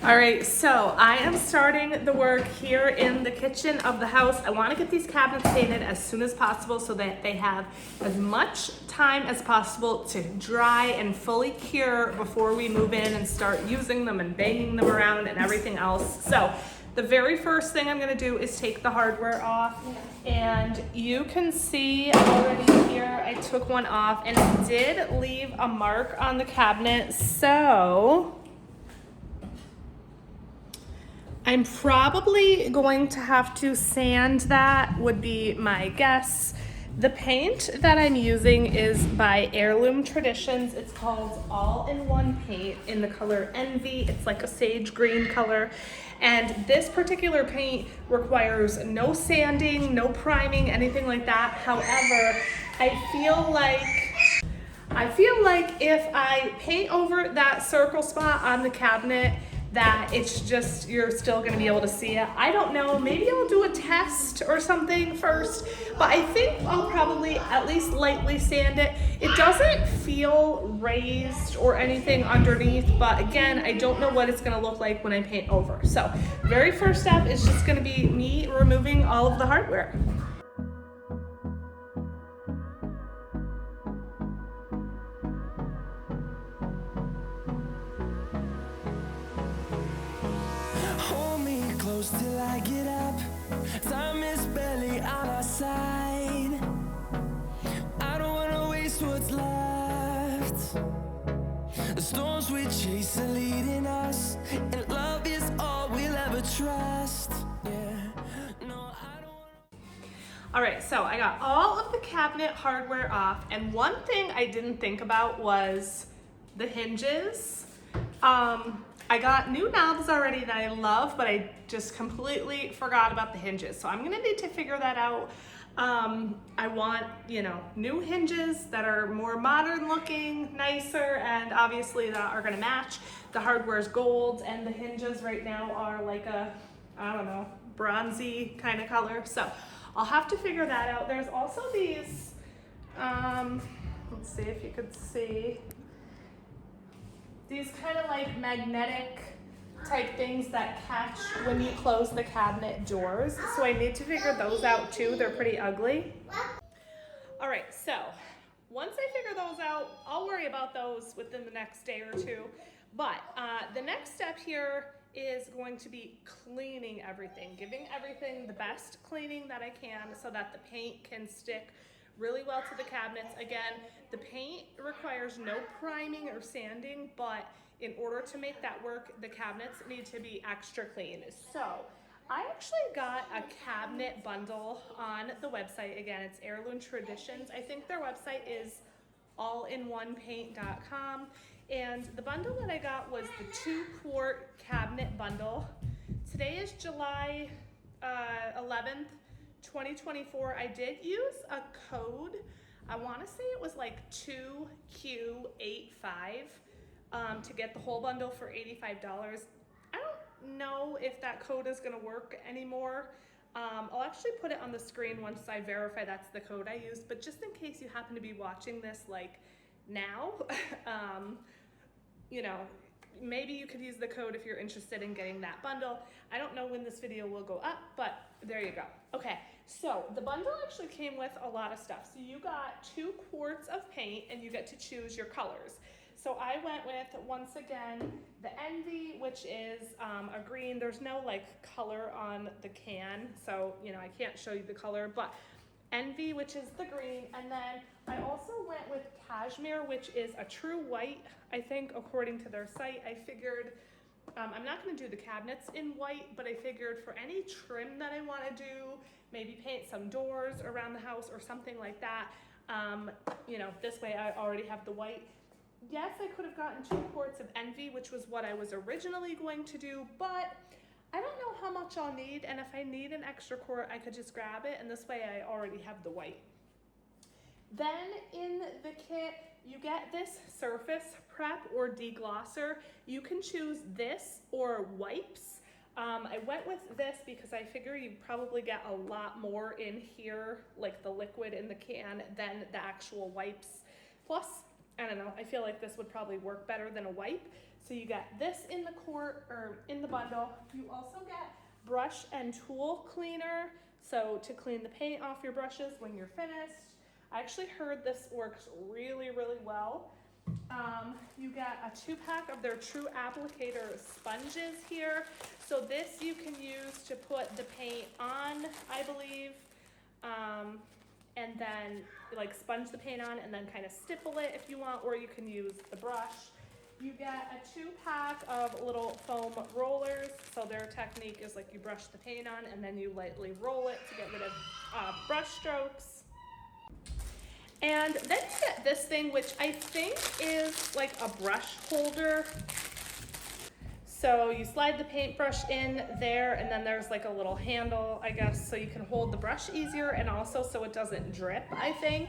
All right, so I am starting the work here in the kitchen of the house. I want to get these cabinets painted as soon as possible so that they have as much time as possible to dry and fully cure before we move in and start using them and banging them around and everything else. So the very first thing I'm going to do is take the hardware off, and you can see already here I took one off and it did leave a mark on the cabinet, so I'm probably going to have to sand that, would be my guess. The paint that I'm using is by Heirloom Traditions. It's called All-in-One Paint in the color Envy. It's like a sage green color. And this particular paint requires no sanding, no priming, anything like that. However, I feel like if I paint over that circle spot on the cabinet, that it's just, you're still gonna be able to see it. I don't know, maybe I'll do a test or something first, but I think I'll probably at least lightly sand it. It doesn't feel raised or anything underneath, but again, I don't know what it's gonna look like when I paint over. So, very first step is just gonna be me removing all of the hardware. Till I get up, time is barely on our side. I don't wanna waste what's left. The storms we chase are leading us, and love is all we'll ever trust. Yeah, no, I don't wanna... All right, so I got all of the cabinet hardware off, and one thing I didn't think about was the hinges. I got new knobs already that I love, but I just completely forgot about the hinges. So I'm gonna need to figure that out. I want, new hinges that are more modern looking, nicer, and obviously that are gonna match. The hardware is gold, and the hinges right now are like a, I don't know, bronzy kind of color. So I'll have to figure that out. There's also these, let's see if you could see. These kind of like magnetic type things that catch when you close the cabinet doors. So I need to figure those out too. They're pretty ugly. All right, so once I figure those out, I'll worry about those within the next day or two. But the next step here is going to be cleaning everything, giving everything the best cleaning that I can so that the paint can stick really well to the cabinets. Again, the paint requires no priming or sanding, but in order to make that work, the cabinets need to be extra clean. So I actually got a cabinet bundle on the website. Again, it's Heirloom Traditions. I think their website is allinOnepaint.com. And the bundle that I got was the 2-quart cabinet bundle. Today is July 11th. 2024. I did use a code. I want to say it was like 2Q85 to get the whole bundle for $85. I don't know if that code is going to work anymore. I'll actually put it on the screen once I verify that's the code I used, but just in case you happen to be watching this like now, maybe you could use the code if you're interested in getting that bundle. I don't know when this video will go up, but there you go. Okay, so the bundle actually came with a lot of stuff. So you got 2 quarts of paint and you get to choose your colors. So I went with, once again, the Envy, which is a green. There's no like color on the can, so I can't show you the color, but Envy, which is the green, and then I also went with Cashmere, which is a true white, I think, according to their site. I figured I'm not going to do the cabinets in white, but I figured for any trim that I want to do, maybe paint some doors around the house or something like that, this way I already have the white. Yes, I could have gotten 2 quarts of Envy, which was what I was originally going to do, but I don't know how much I'll need, and if I need an extra quart, I could just grab it, and this way I already have the white. Then in the kit, you get this surface prep or deglosser. You can choose this or wipes. I went with this because I figure you probably get a lot more in here, like the liquid in the can, than the actual wipes. Plus, I don't know, I feel like this would probably work better than a wipe. So you get this in the in the bundle. You also get brush and tool cleaner, so to clean the paint off your brushes when you're finished. I actually heard this works really, really well. You get a 2-pack of their True Applicator sponges here. So this you can use to put the paint on, I believe, and then like sponge the paint on and then kind of stipple it if you want, or you can use the brush. You get a 2-pack of little foam rollers. So their technique is like you brush the paint on and then you lightly roll it to get rid of brush strokes. And then you get this thing, which I think is like a brush holder. So you slide the paintbrush in there, and then there's like a little handle, I guess, so you can hold the brush easier, and also so it doesn't drip, I think.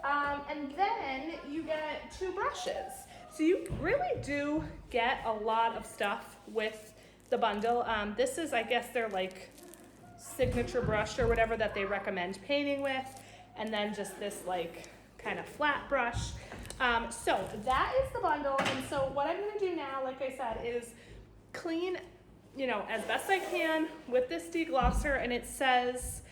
And then you get 2 brushes. So you really do get a lot of stuff with the bundle. This is, I guess, their like signature brush or whatever that they recommend painting with. And then just this like kind of flat brush. So that is the bundle. And so what I'm gonna do now, like I said, is clean, you know, as best I can with this deglosser. And it says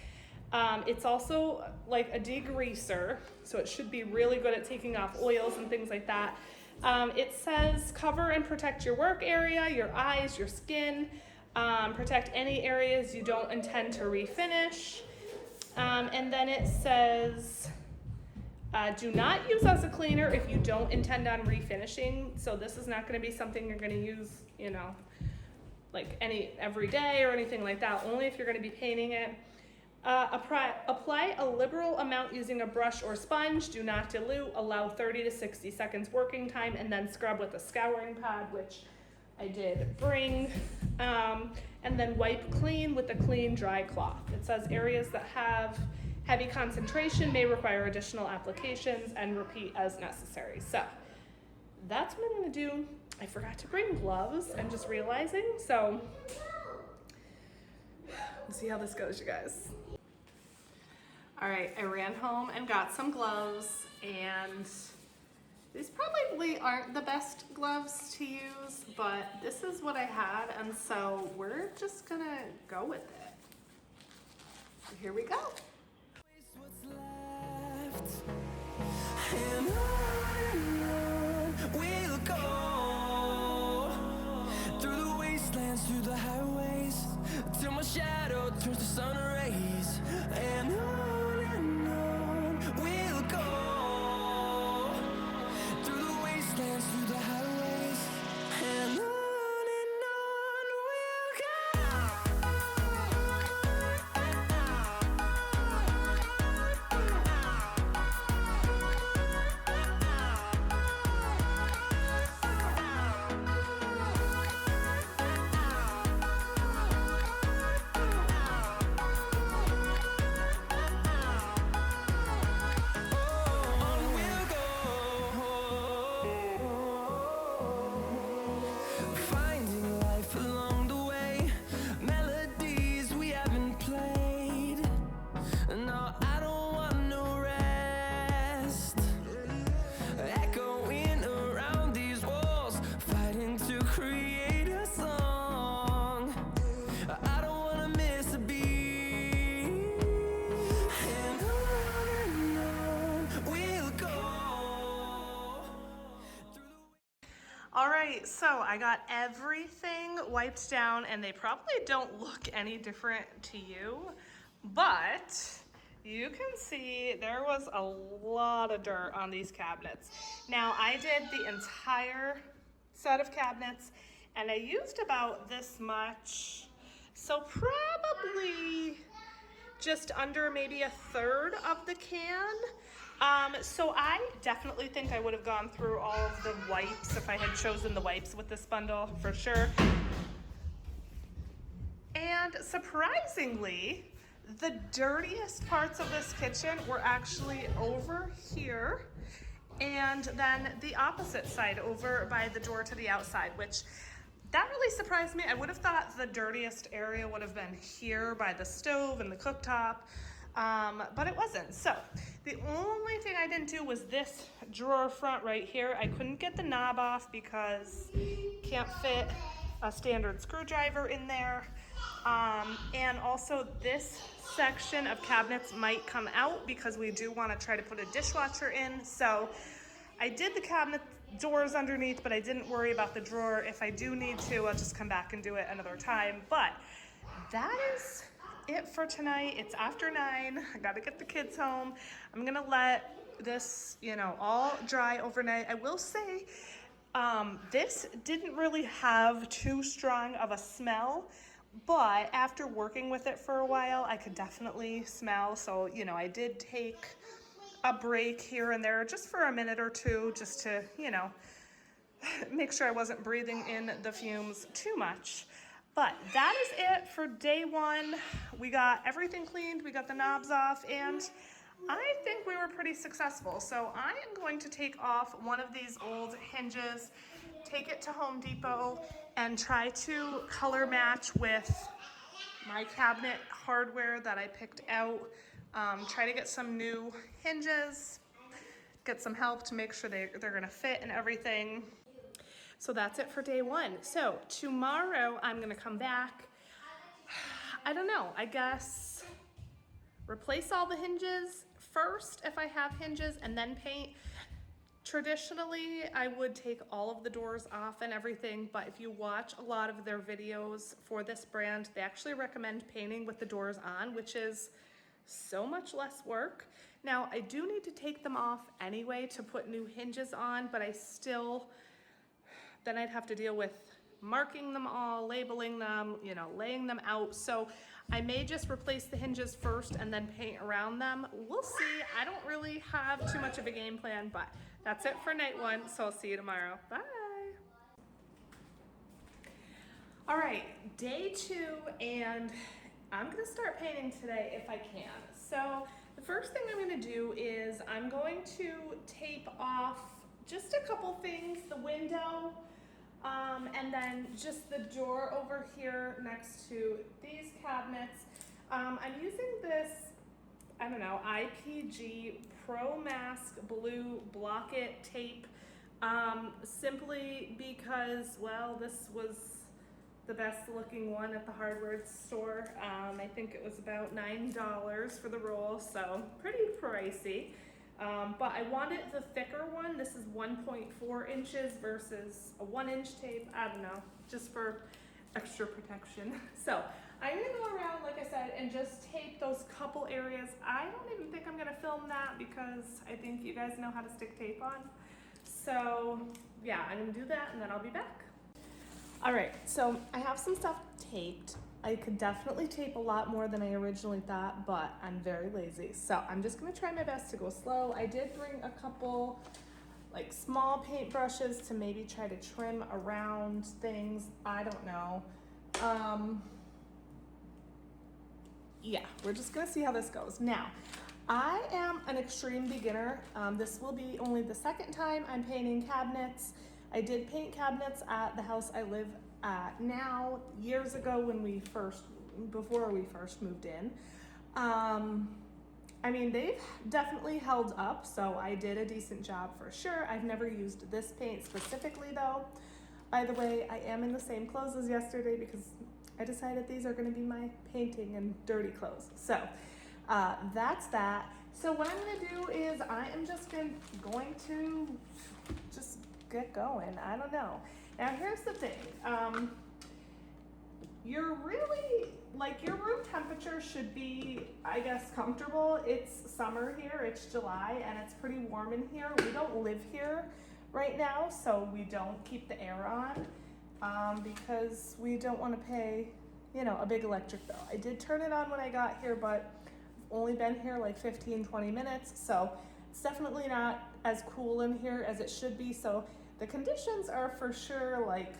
it's also like a degreaser, so it should be really good at taking off oils and things like that. It says cover and protect your work area, your eyes, your skin, protect any areas you don't intend to refinish. And then it says, do not use as a cleaner if you don't intend on refinishing. So this is not going to be something you're going to use, you know, like every day or anything like that. Only if you're going to be painting it. Apply a liberal amount using a brush or sponge. Do not dilute. Allow 30 to 60 seconds working time, and then scrub with a scouring pad, which I did bring. And then wipe clean with a clean, dry cloth. It says areas that have heavy concentration may require additional applications, and repeat as necessary. So that's what I'm gonna do. I forgot to bring gloves, I'm just realizing. So let's see how this goes, you guys. All right, I ran home and got some gloves, and these probably aren't the best gloves to use, but this is what I had, and so we're just gonna go with it. So here we go. And on we'll go, through the wastelands, through the highways, till my shadow turns to sun rays. And on we'll go, through the wastelands, through the highways, and on we'll go. All right, so I got everything wiped down, and they probably don't look any different to you, but you can see there was a lot of dirt on these cabinets. Now, I did the entire set of cabinets, and I used about this much, so probably just under maybe a third of the can. So I definitely think I would have gone through all of the wipes if I had chosen the wipes with this bundle, for sure. And surprisingly, the dirtiest parts of this kitchen were actually over here, and then the opposite side over by the door to the outside, which that really surprised me. I would have thought the dirtiest area would have been here by the stove and the cooktop, but it wasn't. So The only thing I didn't do was this drawer front right here. I couldn't get the knob off because can't fit a standard screwdriver in there. And also this section of cabinets might come out because we do want to try to put a dishwasher in. So I did the cabinet doors underneath, but I didn't worry about the drawer. If I do need to, I'll just come back and do it another time. But that is it for tonight. It's after 9. I gotta get the kids home. I'm gonna let this, you know, all dry overnight. I will say, this didn't really have too strong of a smell, but after working with it for a while, I could definitely smell. So, you know, I did take a break here and there just for a minute or two, just to, you know, make sure I wasn't breathing in the fumes too much. But that is it for day 1. We got everything cleaned, we got the knobs off, and I think we were pretty successful. So I am going to take off one of these old hinges, take it to Home Depot, and try to color match with my cabinet hardware that I picked out. Try to get some new hinges, get some help to make sure they're gonna fit and everything. So that's it for day 1. So tomorrow I'm gonna come back, I don't know, I guess replace all the hinges first if I have hinges and then paint. Traditionally, I would take all of the doors off and everything, but if you watch a lot of their videos for this brand, they actually recommend painting with the doors on, which is so much less work. Now, I do need to take them off anyway to put new hinges on, but I still, then I'd have to deal with marking them all, labeling them, you know, laying them out. So I may just replace the hinges first and then paint around them. We'll see. I don't really have too much of a game plan, but that's it for night 1. So I'll see you tomorrow. Bye. All right, day 2, and I'm gonna start painting today if I can. So the first thing I'm gonna do is I'm going to tape off just a couple things, the window, and then just the door over here next to these cabinets. I'm using this, I don't know, IPG Pro Mask Blue Block It tape, simply because, well, this was the best looking one at the hardware store. I think it was about $9 for the roll, so pretty pricey. But I wanted the thicker one. This is 1.4 inches versus a 1-inch tape. I don't know, just for extra protection. So I'm gonna go around, like I said, and just tape those couple areas. I don't even think I'm gonna film that because I think you guys know how to stick tape on. So yeah, I'm gonna do that and then I'll be back. All right, so I have some stuff taped. I could definitely tape a lot more than I originally thought, but I'm very lazy. So I'm just gonna try my best to go slow. I did bring a couple like small paint brushes to maybe try to trim around things. I don't know. Yeah, we're just gonna see how this goes. Now, I am an extreme beginner. This will be only the second time I'm painting cabinets. I did paint cabinets at the house I live at now, years ago when before we first moved in. I mean, they've definitely held up, so I did a decent job for sure. I've never used this paint specifically though. By the way, I am in the same clothes as yesterday because I decided these are gonna be my painting and dirty clothes. So that's that. So what I'm gonna do is I am just going to just get going. I don't know. Now here's the thing. You're really, like, your room temperature should be, I guess, comfortable. It's summer here, it's July, and it's pretty warm in here. We don't live here right now, so we don't keep the air on because we don't want to pay, you know, a big electric bill. I did turn it on when I got here, but I've only been here like 15-20 minutes, so it's definitely not as cool in here as it should be. So the conditions are for sure like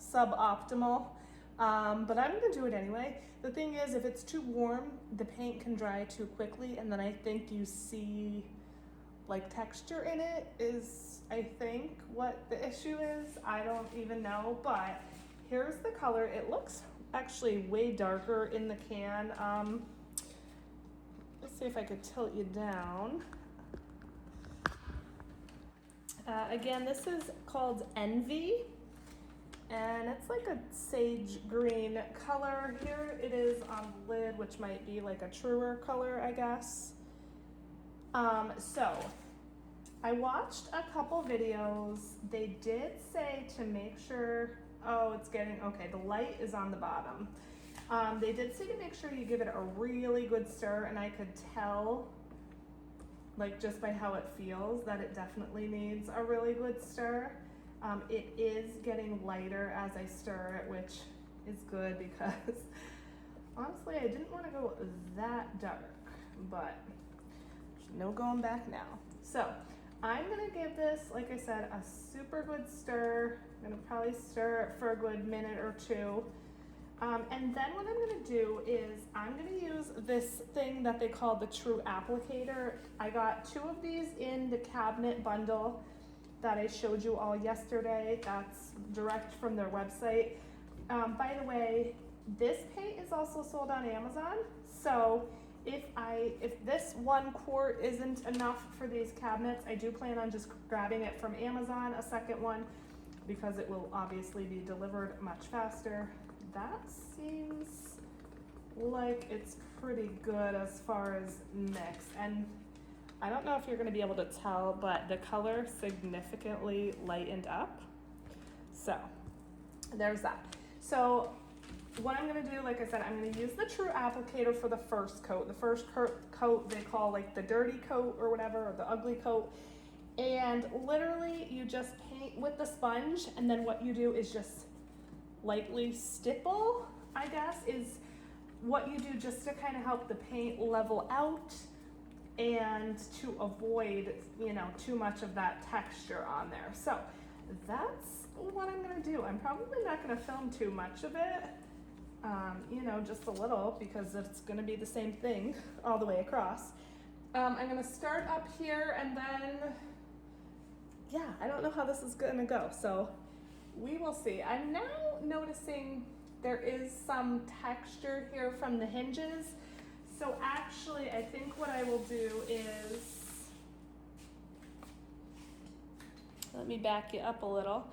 suboptimal, but I'm gonna do it anyway. The thing is, if it's too warm, the paint can dry too quickly, and then I think you see like texture in it is, I think, what the issue is. I don't even know, but here's the color. It looks actually way darker in the can. Let's see if I could tilt you down. Again, this is called Envy, and it's like a sage green color. Here it is on the lid, which might be like a truer color, I guess. So I watched a couple videos. They did say to make sure, oh, it's getting, okay, the light is on the bottom. They did say to make sure you give it a really good stir, and I could tell, like just by how it feels, that it definitely needs a really good stir. It is getting lighter as I stir it, which is good because honestly, I didn't want to go that dark, but there's no going back now. So I'm gonna give this, like I said, a super good stir. I'm gonna probably stir it for a good minute or two. And then what I'm gonna do is I'm gonna use this thing that they call the True Applicator. I got 2 of these in the cabinet bundle that I showed you all yesterday. That's direct from their website. By the way, this paint is also sold on Amazon. So if this 1 quart isn't enough for these cabinets, I do plan on just grabbing it from Amazon, a second one, because it will obviously be delivered much faster. That seems like it's pretty good as far as mix. And I don't know if you're gonna be able to tell, but the color significantly lightened up. So there's that. So what I'm gonna do, like I said, I'm gonna use the True Applicator for the first coat. The first coat they call like the dirty coat or whatever, or the ugly coat. And literally you just paint with the sponge, and then what you do is just lightly stipple, I guess, is what you do just to kind of help the paint level out and to avoid, you know, too much of that texture on there. So that's what I'm gonna do. I'm probably not gonna film too much of it, you know, just a little, because it's gonna be the same thing all the way across. I'm gonna start up here, and then, yeah, I don't know how this is gonna go, so we will see. I'm now noticing there is some texture here from the hinges. So actually, I think what I will do is, let me back you up a little.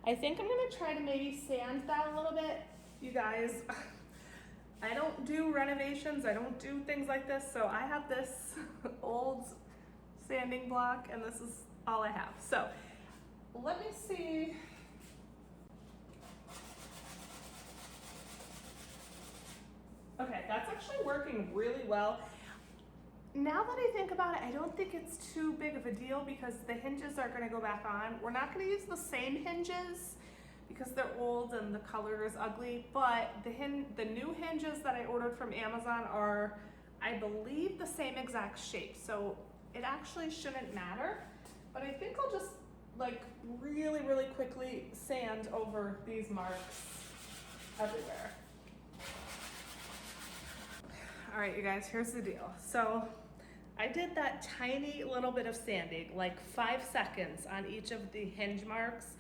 I think I'm gonna try to maybe sand that a little bit. You guys, I don't do renovations, I don't do things like this, so I have this old sanding block, and this is all I have. So let me see. Okay, that's actually working really well. Now that I think about it, I don't think it's too big of a deal because the hinges are gonna go back on. We're not gonna use the same hinges because they're old and the color is ugly, but the new hinges that I ordered from Amazon are, I believe, the same exact shape. So it actually shouldn't matter, but I think I'll just like really, really quickly sand over these marks everywhere. All right, you guys, here's the deal. So I did that tiny little bit of sanding, like 5 seconds on each of the hinge marks,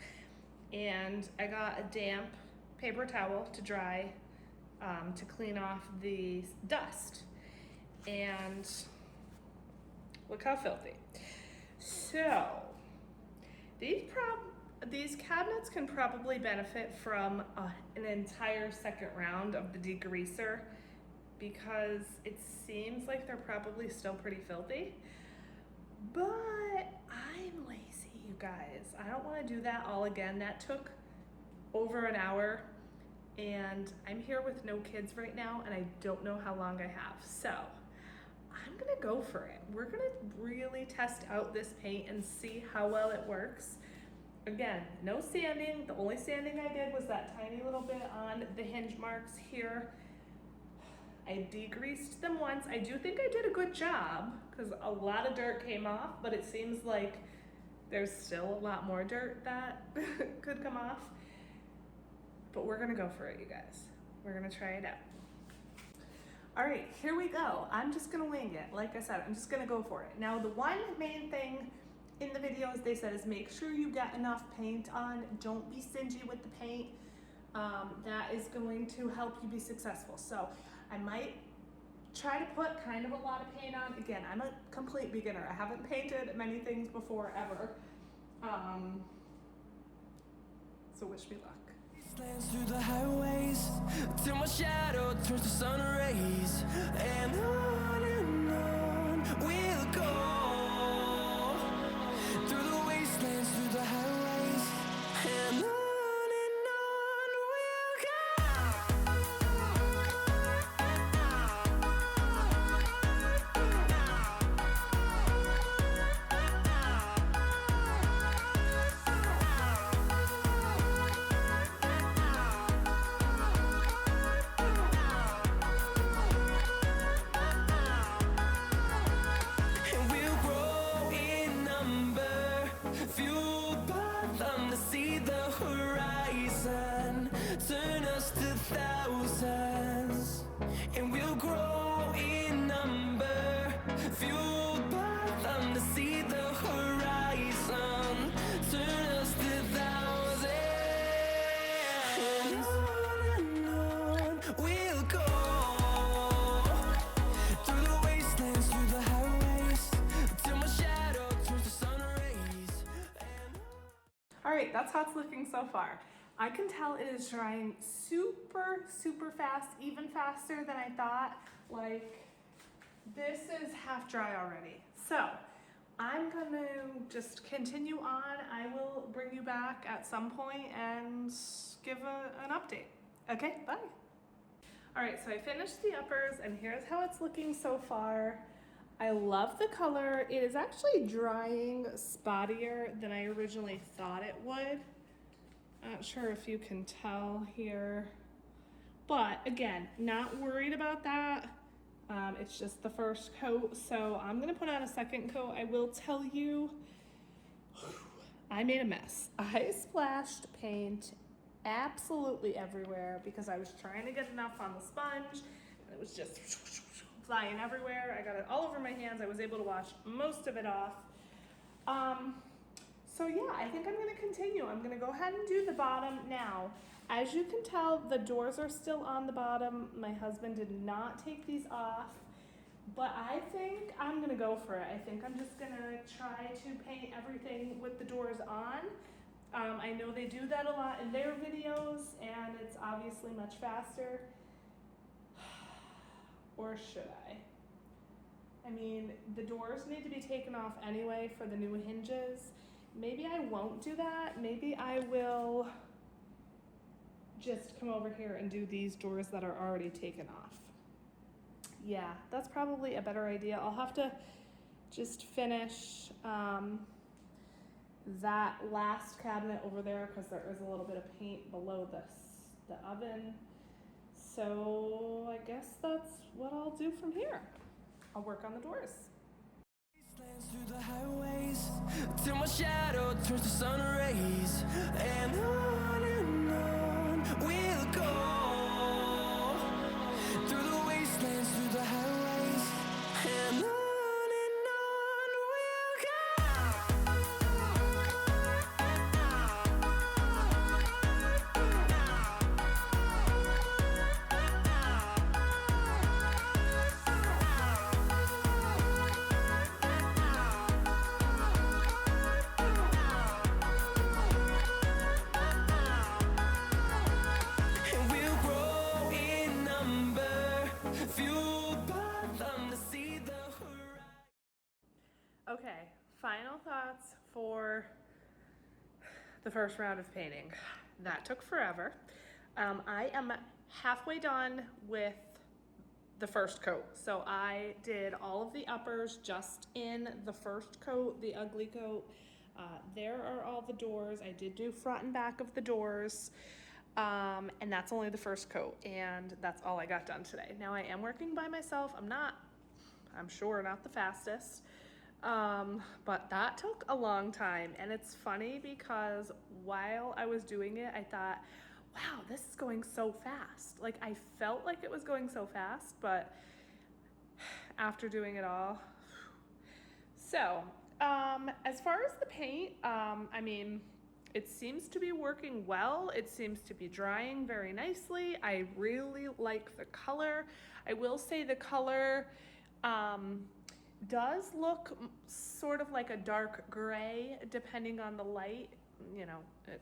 and I got a damp paper towel to dry, to clean off the dust. And look how filthy. So these cabinets can probably benefit from an entire second round of the degreaser, because it seems like they're probably still pretty filthy, but I'm lazy, you guys. I don't want to do that all again. That took over an hour, and I'm here with no kids right now, and I don't know how long I have. So I'm gonna go for it. We're gonna really test out this paint and see how well it works. Again, no sanding. The only sanding I did was that tiny little bit on the hinge marks here. I degreased them once. I do think I did a good job because a lot of dirt came off, but it seems like there's still a lot more dirt that could come off. But we're gonna go for it, you guys. We're gonna try it out. All right, here we go. I'm just gonna wing it. Like I said, I'm just gonna go for it. Now, the one main thing in the videos they said is make sure you get enough paint on. Don't be stingy with the paint. That is going to help you be successful. So I might try to put kind of a lot of paint on. Again, I'm a complete beginner. I haven't painted many things before ever. So wish me luck. Lands through the highways till my shadow turns to sun rays, and on we'll go through the wastelands, through the highways, and on we'll go. And we'll grow in number, fueled by them to see the horizon, turn us to thousands. And we'll grow in number, fueled by them to see the horizon, turn us to thousands. And on we'll go through the wastelands, through the highways, till my shadow turns to sun rays. All right, that's how it's looking so far. I can tell it is drying super, super fast, even faster than I thought. Like, this is half dry already. So I'm gonna just continue on. I will bring you back at some point and give an update. Okay, bye. All right, so I finished the uppers and here's how it's looking so far. I love the color. It is actually drying spottier than I originally thought it would. Not sure if you can tell here, but again, not worried about that. It's just the first coat, so I'm gonna put on a second coat. I will tell you, I made a mess. I splashed paint absolutely everywhere because I was trying to get enough on the sponge, and it was just flying everywhere. I got it all over my hands. I was able to wash most of it off. So yeah, I think I'm gonna continue. I'm gonna go ahead and do the bottom now. As you can tell, the doors are still on the bottom. My husband did not take these off, but I think I'm gonna go for it. I think I'm just gonna try to paint everything with the doors on. I know they do that a lot in their videos, and it's obviously much faster. Or should I? I mean, the doors need to be taken off anyway for the new hinges. Maybe I won't do that. Maybe I will just come over here and do these doors that are already taken off. Yeah, that's probably a better idea. I'll have to just finish that last cabinet over there because there is a little bit of paint below the oven. So I guess that's what I'll do from here. I'll work on the doors. Wastelands through the highways till my shadow turns to sun rays, and on we'll go through the wastelands, through the highways, and on we'll go. And we'll grow in number, fueled by them to see the horizon. Okay, final thoughts for the first round of painting. That took forever. I am halfway done with the first coat. So I did all of the uppers just in the first coat, the ugly coat. There are all the doors. I did do front and back of the doors. And that's only the first coat, and that's all I got done today. Now I am working by myself. I'm sure not the fastest. But that took a long time, and it's funny because while I was doing it, I thought, wow, this is going so fast. Like, I felt like it was going so fast, but after doing it all. So, as far as the paint, I mean, It seems to be working well. It seems to be drying very nicely. I really like the color. I will say the color does look sort of like a dark gray depending on the light. You know, it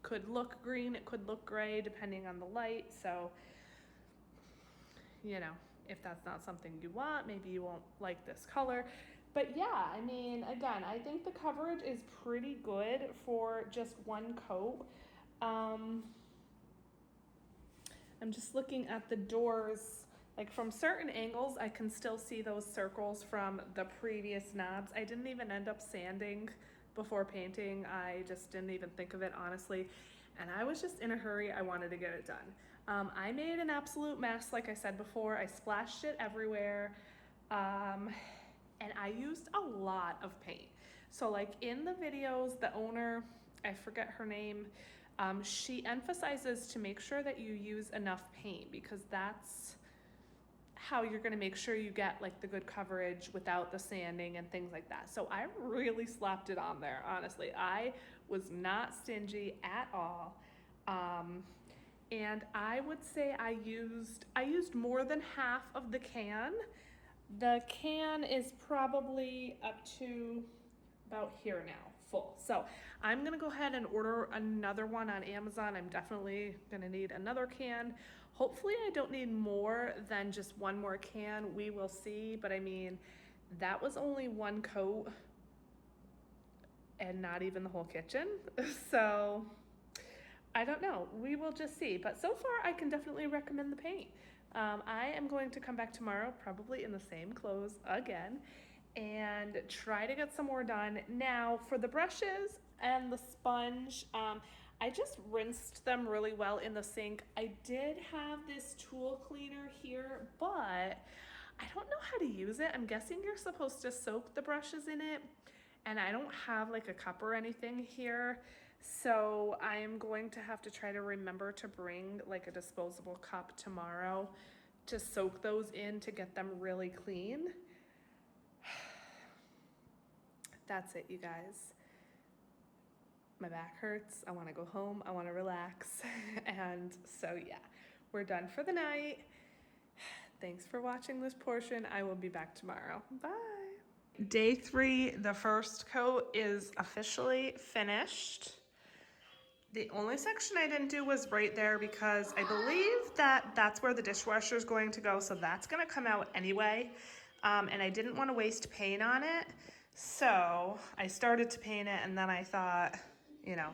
could look green, it could look gray depending on the light. So, you know, if that's not something you want, maybe you won't like this color. But yeah, I mean, again, I think the coverage is pretty good for just one coat. I'm just looking at the doors, like from certain angles, I can still see those circles from the previous knobs. I didn't even end up sanding before painting. I just didn't even think of it, honestly. And I was just in a hurry. I wanted to get it done. I made an absolute mess, like I said before. I splashed it everywhere. And I used a lot of paint. So like in the videos, the owner, I forget her name, she emphasizes to make sure that you use enough paint because that's how you're gonna make sure you get like the good coverage without the sanding and things like that. So I really slapped it on there, honestly. I was not stingy at all. And I would say I used more than half of the can. The can is probably up to about here now, full. So I'm gonna go ahead and order another one on Amazon. I'm definitely gonna need another can. Hopefully I don't need more than just one more can. We will see, but I mean, that was only one coat and not even the whole kitchen. So I don't know, we will just see. But so far I can definitely recommend the paint. I am going to come back tomorrow, probably in the same clothes again, and try to get some more done. Now, for the brushes and the sponge, I just rinsed them really well in the sink. I did have this tool cleaner here, but I don't know how to use it. I'm guessing you're supposed to soak the brushes in it, and I don't have like a cup or anything here. So I'm going to have to try to remember to bring like a disposable cup tomorrow to soak those in to get them really clean. That's it, you guys. My back hurts. I want to go home. I want to relax. And so yeah, we're done for the night. Thanks for watching this portion. I will be back tomorrow. Bye. Day 3, the first coat is officially finished. The only section I didn't do was right there because I believe that that's where the dishwasher is going to go, so that's going to come out anyway. And I didn't want to waste paint on it, so I started to paint it and then I thought, you know,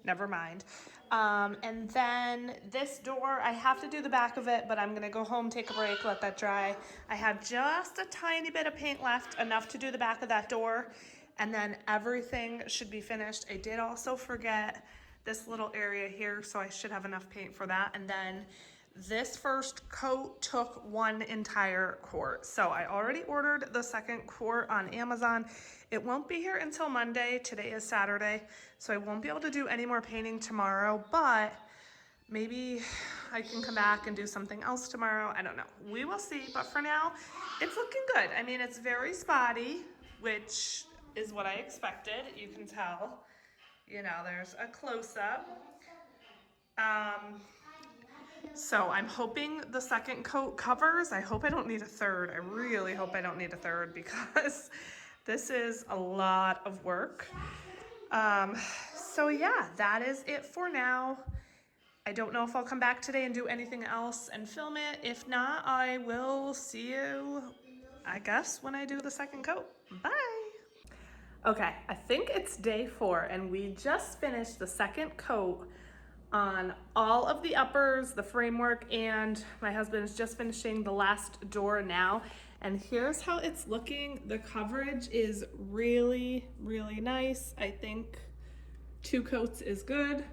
never mind. And then this door, I have to do the back of it, but I'm going to go home, take a break, let that dry. I have just a tiny bit of paint left, enough to do the back of that door, and then everything should be finished. I did also forget this little area here, so I should have enough paint for that. And then this first coat took one entire quart. So I already ordered the second quart on Amazon. It won't be here until Monday. Today is Saturday, so I won't be able to do any more painting tomorrow, but maybe I can come back and do something else tomorrow. I don't know. We will see, but for now, it's looking good. I mean, it's very spotty, which is what I expected. You can tell. You know, there's a close-up. So I'm hoping the second coat covers. I hope I don't need a third. I really hope I don't need a third because this is a lot of work. So yeah, that is it for now. I don't know if I'll come back today and do anything else and film it. If not, I will see you, I guess, when I do the second coat. Bye. Okay, I think it's day 4 and we just finished the second coat on all of the uppers, the framework, and my husband is just finishing the last door now. And here's how it's looking. The coverage is really, really nice. I think 2 coats is good.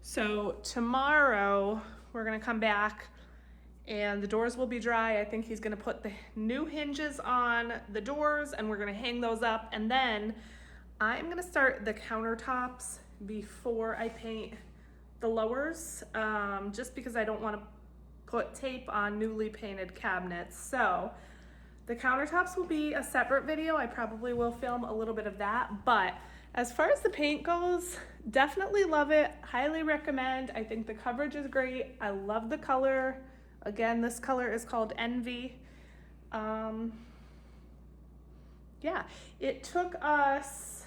So tomorrow we're gonna come back and the doors will be dry. I think he's gonna put the new hinges on the doors and we're gonna hang those up. And then I'm gonna start the countertops before I paint the lowers, just because I don't wanna put tape on newly painted cabinets. So the countertops will be a separate video. I probably will film a little bit of that, but as far as the paint goes, definitely love it. Highly recommend. I think the coverage is great. I love the color. Again, this color is called Envy. Yeah, it took us,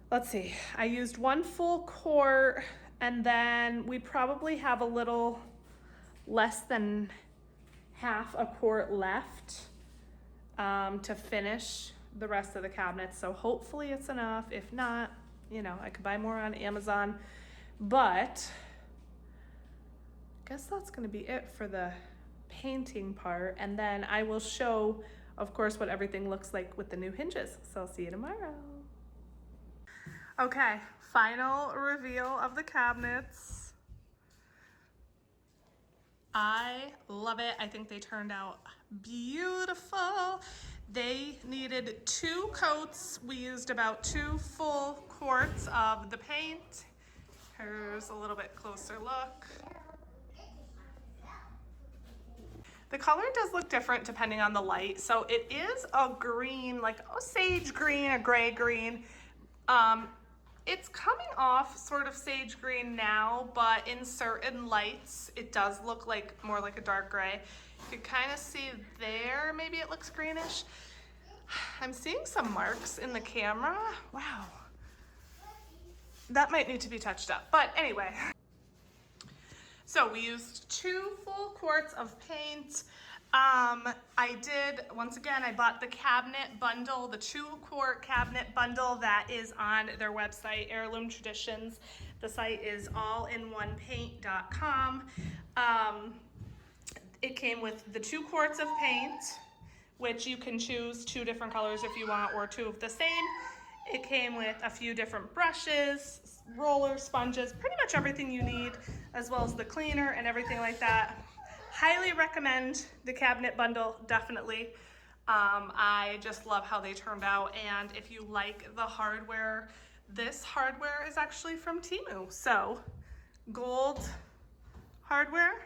let's see, I used 1 full quart, and then we probably have a little less than half a quart left to finish the rest of the cabinets. So hopefully it's enough. If not, you know, I could buy more on Amazon, but I guess that's gonna be it for the painting part. And then I will show, of course, what everything looks like with the new hinges. So I'll see you tomorrow. Okay, final reveal of the cabinets. I love it. I think they turned out beautiful. They needed 2 coats. We used about 2 full quarts of the paint. Here's a little bit closer look. The color does look different depending on the light. So it is a green, like a sage green, a gray green. It's coming off sort of sage green now, but in certain lights, it does look like more like a dark gray. You can kind of see there, maybe it looks greenish. I'm seeing some marks in the camera. Wow. That might need to be touched up, but anyway. So we used 2 full quarts of paint. I did, once again, I bought the cabinet bundle, the 2-quart cabinet bundle that is on their website, Heirloom Traditions. The site is allinOnepaint.com. It came with the 2 quarts of paint, which you can choose 2 different colors if you want, or 2 of the same. It came with a few different brushes, rollers, sponges, pretty much everything you need, as well as the cleaner and everything like that. Highly recommend the cabinet bundle, definitely. I just love how they turned out, and if you like the hardware, this hardware is actually from Temu. So, gold hardware,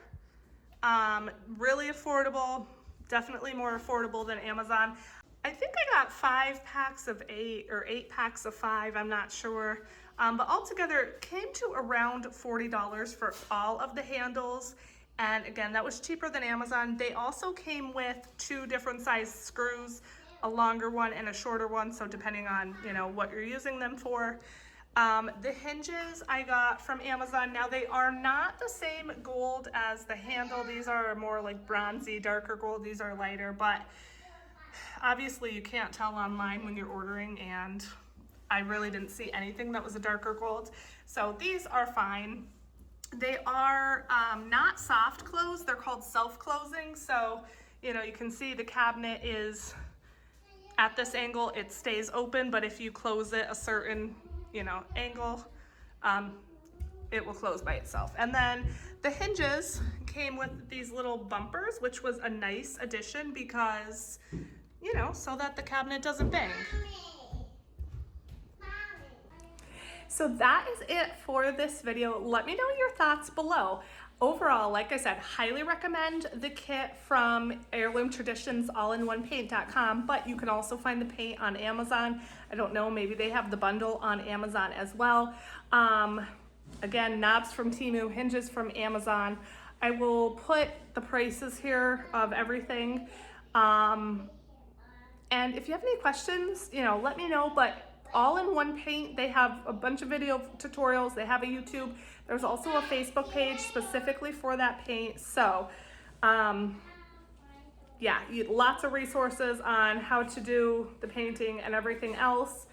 really affordable, definitely more affordable than Amazon. I think I got 5 packs of 8 or 8 packs of 5, I'm not sure. But altogether, it came to around $40 for all of the handles. And again, that was cheaper than Amazon. They also came with 2 different size screws, a longer one and a shorter one. So depending on, you know, what you're using them for. The hinges I got from Amazon. Now they are not the same gold as the handle. These are more like bronzy, darker gold. These are lighter, but obviously you can't tell online when you're ordering, and I really didn't see anything that was a darker gold. So these are fine. They are not soft close, they're called self-closing. So, you know, you can see the cabinet is at this angle, it stays open, but if you close it a certain, you know, angle, it will close by itself. And then the hinges came with these little bumpers, which was a nice addition because, you know, so that the cabinet doesn't bang. So that is it for this video. Let me know your thoughts below. Overall, like I said, highly recommend the kit from Heirloom Traditions, allinOnepaint.com, but you can also find the paint on Amazon. I don't know, maybe they have the bundle on Amazon as well. Again, knobs from Temu, hinges from Amazon. I will put the prices here of everything. And if you have any questions, you know, let me know, but All in One Paint, they have a bunch of video tutorials. They have a YouTube. There's also a Facebook page specifically for that paint. So, yeah, lots of resources on how to do the painting and everything else.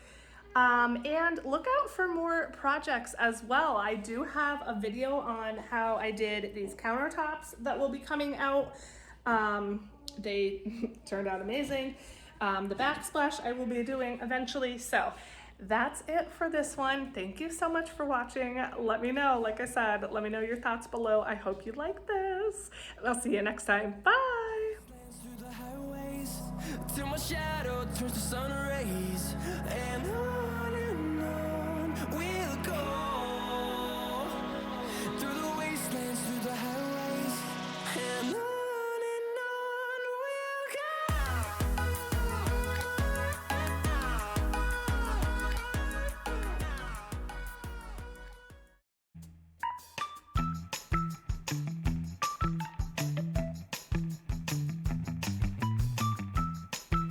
And look out for more projects as well. I do have a video on how I did these countertops that will be coming out. They turned out amazing. The backsplash I will be doing eventually. So that's it for this one. Thank you so much for watching. Let me know, like I said, let me know your thoughts below. I hope you like this. I'll see you next time. Bye. Till my shadow turns to sun rays.